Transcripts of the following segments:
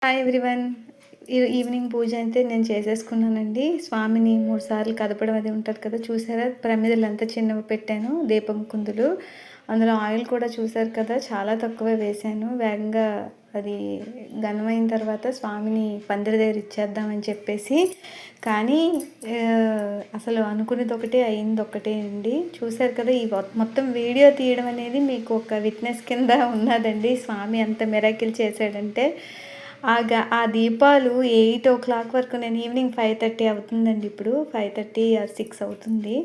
Hi everyone. Evening పూజ అయితే నేను చేసేసుకున్నానండి. స్వామిని 3 సార్లు కదపడం అది ఉంటది కదా! చూసారా? ప్రమిదలు ఎంత చిన్నవి పెట్టానో దీపం కుందులు. అందులో ఆయిల్ కూడా చూసారు కదా! చాలా తక్కువే వేశాను. వేగంగా అది ఘనమైన తర్వాత స్వామిని పందిరి దగ్గర ఇచ్చేద్దామని చెప్పేసి. కానీ అసలు అనుకున్నదొకటే అయిందొక్కటే అండి. చూసారు కదా! ఈ మొత్తం వీడియో తీయడం అనేది మీకు ఒక విట్నెస్ కింద ఉన్నదండి. స్వామి ఎంత మిరాకిల్ చేశాడంటే ఆ దీపాలు 8:00 వరకు నేను ఈవినింగ్ 5:30 అవుతుందండి ఇప్పుడు. 5:30 ఆర్ 6 అవుతుంది.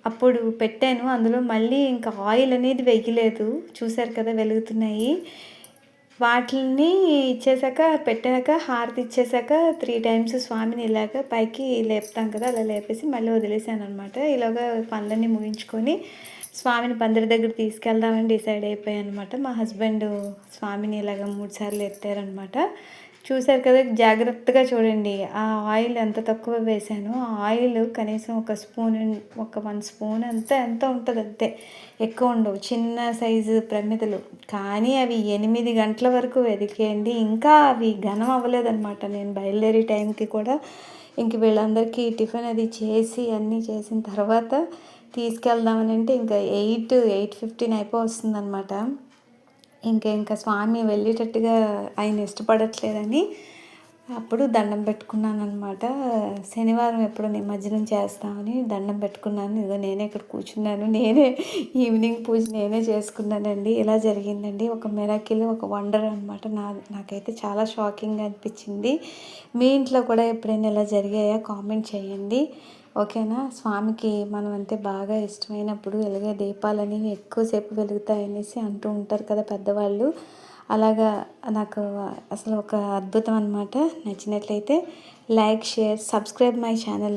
అప్పుడు పెట్టాను. అందులో మళ్ళీ ఇంకా ఆయిల్ అనేది వెయ్యలేదు. చూసారు కదా! వెలుగుతున్నాయి. వాటిల్ని ఇచ్చేసాక పెట్టాక హారతి ఇచ్చేసాక 3 టైమ్స్ స్వామిని ఇలాగ పైకి లేపుతాం కదా! అలా లేపేసి మళ్ళీ వదిలేసాననమాట. ఇలాగా పనులన్నీ ముగించుకొని స్వామిని పందిరి దగ్గరికి తీసుకెళ్దామని డిసైడ్ అయిపోయాననమాట. మా హస్బెండ్ స్వామిని ఇలాగ 3 సార్లు ఎత్తారనమాట. చూసారు కదా! జాగ్రత్తగా చూడండి. ఆ ఆయిల్ ఎంత తక్కువ వేశానో, ఆ ఆయిల్ కనీసం ఒక 1 స్పూన్ ఎంతో ఉంటదంతే. ఎక్కువ ఉండవు. చిన్న సైజు ప్రమిదలు. కానీ అవి 8 గంటల వరకు వెదికాయండి. ఇంకా అవి ఘనం అవ్వలేదనమాట. నేను బయలుదేరే టైంకి కూడా ఇంక వీళ్ళందరికీ టిఫిన్ అది చేసి అన్నీ చేసిన తర్వాత తీసుకెళ్దామనంటే ఇంకా 8:15 అయిపోవస్తుందనమాట. ఇంకా స్వామి వెళ్ళేటట్టుగా ఆయన ఇష్టపడట్లేదని అప్పుడు దండం పెట్టుకున్నాననమాట. శనివారం ఎప్పుడో నిమజ్జనం చేస్తామని దండం పెట్టుకున్నాను. ఇదిగో నేనే ఇక్కడ కూర్చున్నాను. ఈవినింగ్ పూజ నేనే చేసుకున్నానండి. ఇలా జరిగిందండి. ఒక మిరాకిల్, ఒక వండర్ అనమాట. నాకైతే చాలా షాకింగ్గా అనిపించింది. మీ ఇంట్లో కూడా ఎప్పుడైనా ఇలా జరిగాయా? కామెంట్ చేయండి. ఓకేనా? స్వామికి మనం అంటే బాగా ఇష్టమైనప్పుడు ఇలాగే దీపాలనేవి ఎక్కువసేపు వెలుగుతాయనేసి అంటూ ఉంటారు కదా పెద్దవాళ్ళు. అలాగా నాకు అసలు ఒక అద్భుతం అనమాట. నచ్చినట్లయితే like, share, subscribe my channel.